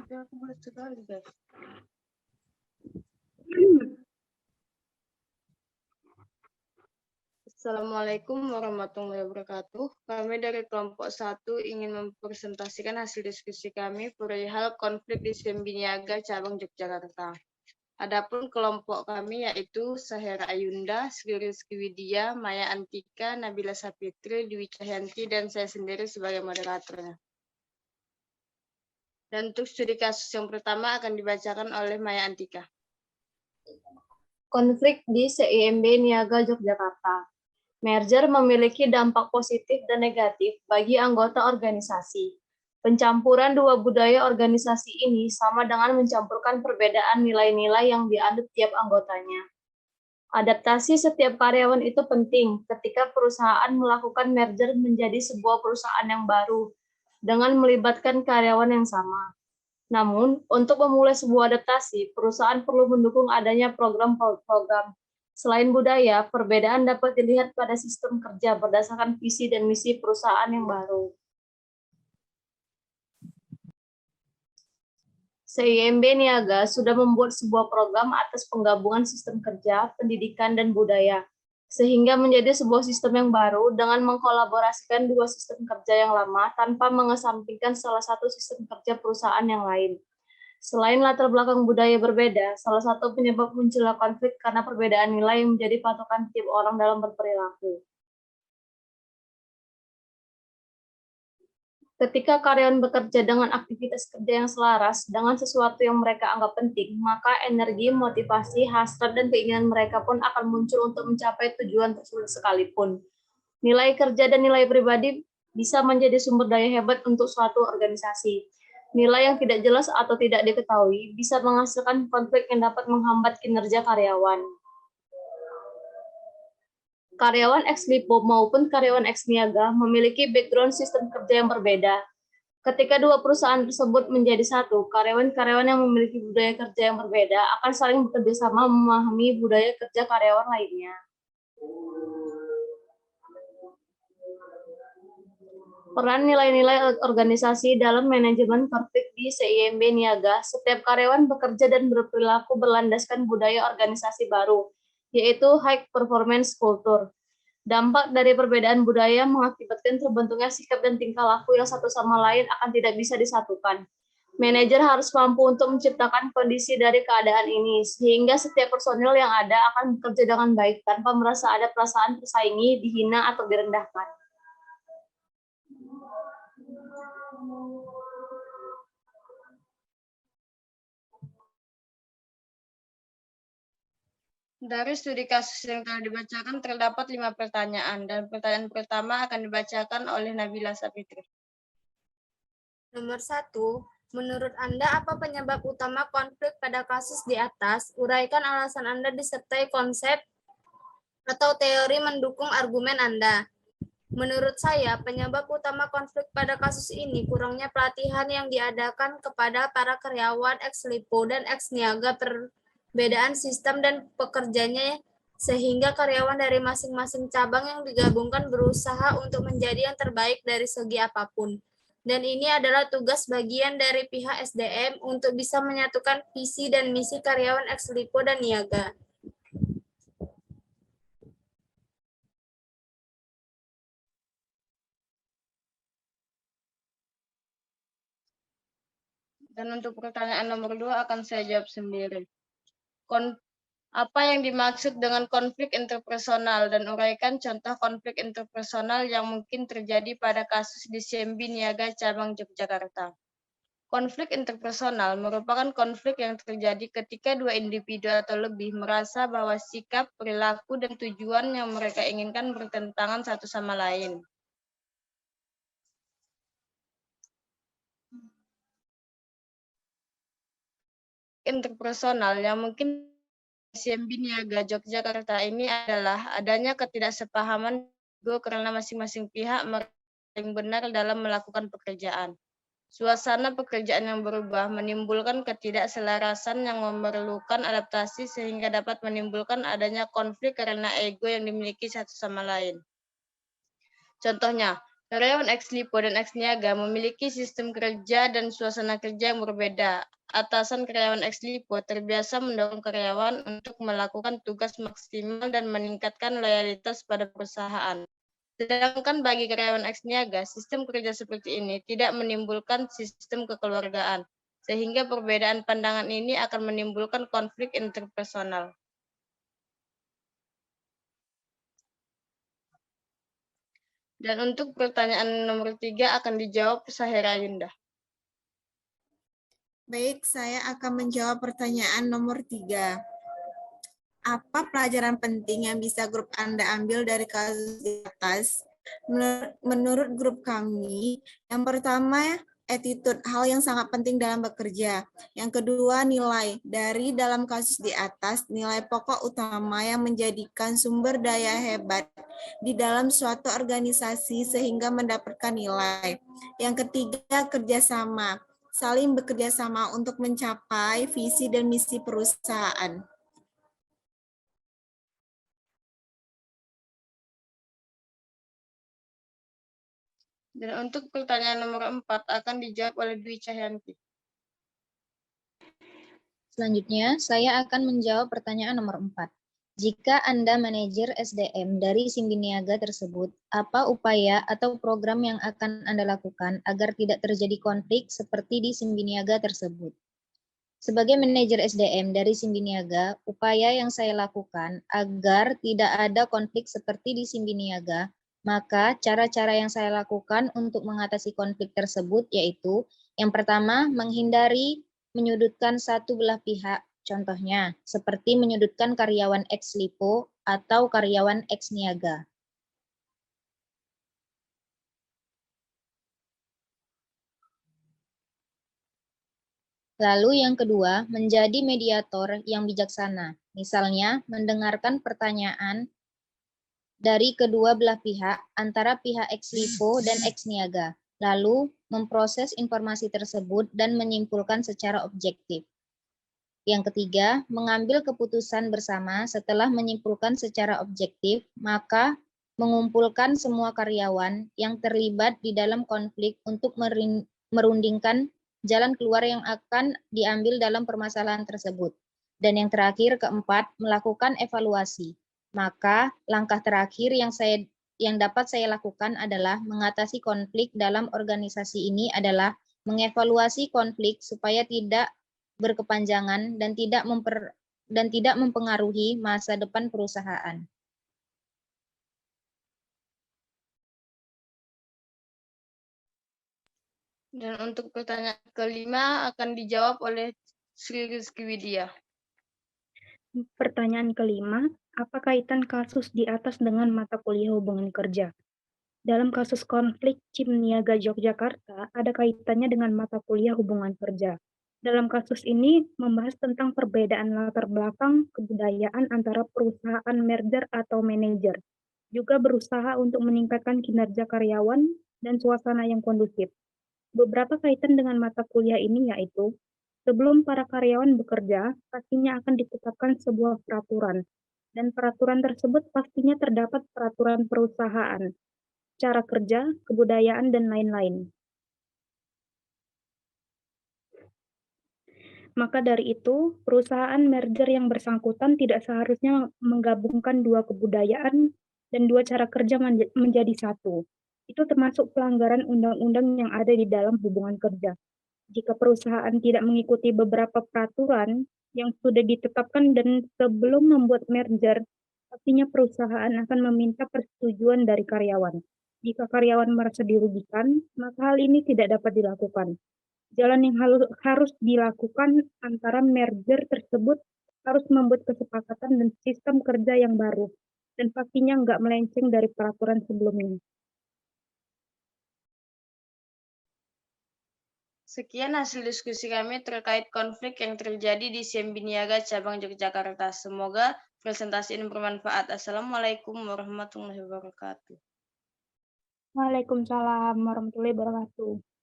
Aku boleh sekali, guys. Assalamualaikum warahmatullahi wabarakatuh. Kami dari kelompok 1 ingin mempresentasikan hasil diskusi kami perihal konflik di Sembiniaga cabang Yogyakarta. Adapun kelompok kami yaitu Sahera Ayunda, Sri Rizky Widya, Maya Antika, Nabila Sapitri, Dwi Cahyanti, dan saya sendiri sebagai moderatornya. Dan untuk studi kasus yang pertama akan dibacakan oleh Maya Antika. Konflik di CIMB Niaga Yogyakarta. Merger memiliki dampak positif dan negatif bagi anggota organisasi. Pencampuran dua budaya organisasi ini sama dengan mencampurkan perbedaan nilai-nilai yang dianut tiap anggotanya. Adaptasi setiap karyawan itu penting ketika perusahaan melakukan merger menjadi sebuah perusahaan yang baru dengan melibatkan karyawan yang sama. Namun, untuk memulai sebuah adaptasi, perusahaan perlu mendukung adanya program-program. Selain budaya, perbedaan dapat dilihat pada sistem kerja berdasarkan visi dan misi perusahaan yang baru. CIMB Niaga sudah membuat sebuah program atas penggabungan sistem kerja, pendidikan, dan budaya, sehingga menjadi sebuah sistem yang baru dengan mengkolaborasikan dua sistem kerja yang lama tanpa mengesampingkan salah satu sistem kerja perusahaan yang lain. Selain latar belakang budaya berbeda, salah satu penyebab munculnya konflik karena perbedaan nilai yang menjadi patokan tiap orang dalam berperilaku. Ketika karyawan bekerja dengan aktivitas kerja yang selaras dengan sesuatu yang mereka anggap penting, maka energi, motivasi, hasrat, dan keinginan mereka pun akan muncul untuk mencapai tujuan tersebut sekalipun. Nilai kerja dan nilai pribadi bisa menjadi sumber daya hebat untuk suatu organisasi. Nilai yang tidak jelas atau tidak diketahui bisa menghasilkan konflik yang dapat menghambat kinerja karyawan. Karyawan ex-LIPO maupun karyawan ex-niaga memiliki background sistem kerja yang berbeda. Ketika dua perusahaan tersebut menjadi satu, karyawan-karyawan yang memiliki budaya kerja yang berbeda akan saling bekerja sama memahami budaya kerja karyawan lainnya. Peran nilai-nilai organisasi dalam manajemen konflik di CIMB Niaga, setiap karyawan bekerja dan berperilaku berlandaskan budaya organisasi baru, yaitu high performance culture. Dampak dari perbedaan budaya mengakibatkan terbentuknya sikap dan tingkah laku yang satu sama lain akan tidak bisa disatukan. Manajer harus mampu untuk menciptakan kondisi dari keadaan ini, sehingga setiap personil yang ada akan bekerja dengan baik tanpa merasa ada perasaan tersaingi, dihina, atau direndahkan. Dari studi kasus yang telah dibacakan terdapat 5 pertanyaan, dan pertanyaan pertama akan dibacakan oleh Nabila Sapitri. Nomor 1, menurut Anda apa penyebab utama konflik pada kasus di atas? Uraikan alasan Anda disertai konsep atau teori mendukung argumen Anda. Menurut saya, penyebab utama konflik pada kasus ini kurangnya pelatihan yang diadakan kepada para karyawan ex-LIPO dan ex-niaga, perbedaan sistem dan pekerjanya, sehingga karyawan dari masing-masing cabang yang digabungkan berusaha untuk menjadi yang terbaik dari segi apapun. Dan ini adalah tugas bagian dari pihak SDM untuk bisa menyatukan visi dan misi karyawan ex-LIPO dan niaga. Dan untuk pertanyaan nomor 2 akan saya jawab sendiri. Apa yang dimaksud dengan konflik interpersonal, dan uraikan contoh konflik interpersonal yang mungkin terjadi pada kasus di CIMB Niaga cabang Yogyakarta. Konflik interpersonal merupakan konflik yang terjadi ketika dua individu atau lebih merasa bahwa sikap, perilaku, dan tujuan yang mereka inginkan bertentangan satu sama lain. Interpersonal yang mungkin CIMB Niaga Yogyakarta ini adalah adanya ketidaksepahaman karena masing-masing pihak paling benar dalam melakukan pekerjaan. Suasana pekerjaan yang berubah menimbulkan ketidakselarasan yang memerlukan adaptasi sehingga dapat menimbulkan adanya konflik karena ego yang dimiliki satu sama lain. Contohnya, Karyawan ex Lipo dan ex Niaga memiliki sistem kerja dan suasana kerja yang berbeda. Atasan karyawan ex Lipo terbiasa mendorong karyawan untuk melakukan tugas maksimal dan meningkatkan loyalitas pada perusahaan. Sedangkan bagi karyawan ex Niaga, sistem kerja seperti ini tidak menimbulkan sistem kekeluargaan, sehingga perbedaan pandangan ini akan menimbulkan konflik interpersonal. Dan untuk pertanyaan nomor 3 akan dijawab Sahera Yunda. Baik, saya akan menjawab pertanyaan nomor 3. Apa pelajaran penting yang bisa grup Anda ambil dari kasus di atas? Menurut grup kami, yang pertama, attitude, hal yang sangat penting dalam bekerja. Yang kedua, nilai. Dari dalam kasus di atas, nilai pokok utama yang menjadikan sumber daya hebat di dalam suatu organisasi sehingga mendapatkan nilai. Yang ketiga, kerjasama. Saling bekerja sama untuk mencapai visi dan misi perusahaan. Dan untuk pertanyaan nomor 4 akan dijawab oleh Dwi Cahyanti. Selanjutnya, saya akan menjawab pertanyaan nomor 4. Jika Anda manajer SDM dari Simbiniaga tersebut, apa upaya atau program yang akan Anda lakukan agar tidak terjadi konflik seperti di Simbiniaga tersebut? Sebagai manajer SDM dari Simbiniaga, upaya yang saya lakukan agar tidak ada konflik seperti di Simbiniaga, maka cara-cara yang saya lakukan untuk mengatasi konflik tersebut yaitu, yang pertama, menghindari menyudutkan satu belah pihak, contohnya seperti menyudutkan karyawan ex Lipo atau karyawan ex Niaga. Lalu yang kedua, menjadi mediator yang bijaksana. Misalnya, mendengarkan pertanyaan dari kedua belah pihak, antara pihak ex Lipo dan ex Niaga, lalu memproses informasi tersebut dan menyimpulkan secara objektif. Yang ketiga, mengambil keputusan bersama setelah menyimpulkan secara objektif, maka mengumpulkan semua karyawan yang terlibat di dalam konflik untuk merundingkan jalan keluar yang akan diambil dalam permasalahan tersebut. Dan yang terakhir, keempat, melakukan evaluasi. Maka langkah terakhir yang dapat saya lakukan adalah mengatasi konflik dalam organisasi ini adalah mengevaluasi konflik supaya tidak berkepanjangan dan tidak mempengaruhi masa depan perusahaan. Dan untuk pertanyaan kelima akan dijawab oleh Sri Rizky Widya. Pertanyaan kelima, apa kaitan kasus di atas dengan mata kuliah hubungan kerja? Dalam kasus konflik CIM Niaga Yogyakarta, ada kaitannya dengan mata kuliah hubungan kerja. Dalam kasus ini membahas tentang perbedaan latar belakang kebudayaan antara perusahaan merger atau manajer, juga berusaha untuk meningkatkan kinerja karyawan dan suasana yang kondusif. Beberapa kaitan dengan mata kuliah ini yaitu, sebelum para karyawan bekerja, pastinya akan ditetapkan sebuah peraturan, dan peraturan tersebut pastinya terdapat peraturan perusahaan, cara kerja, kebudayaan, dan lain-lain. Maka dari itu, perusahaan merger yang bersangkutan tidak seharusnya menggabungkan dua kebudayaan dan dua cara kerja menjadi satu. Itu termasuk pelanggaran undang-undang yang ada di dalam hubungan kerja. Jika perusahaan tidak mengikuti beberapa peraturan yang sudah ditetapkan dan sebelum membuat merger, pastinya perusahaan akan meminta persetujuan dari karyawan. Jika karyawan merasa dirugikan, maka hal ini tidak dapat dilakukan. Jalan yang harus dilakukan antara merger tersebut harus membuat kesepakatan dan sistem kerja yang baru, dan pastinya nggak melenceng dari peraturan sebelumnya. Sekian hasil diskusi kami terkait konflik yang terjadi di Simbiniaga Cabang Yogyakarta. Semoga presentasi ini bermanfaat. Assalamualaikum warahmatullahi wabarakatuh. Waalaikumsalam warahmatullahi wabarakatuh.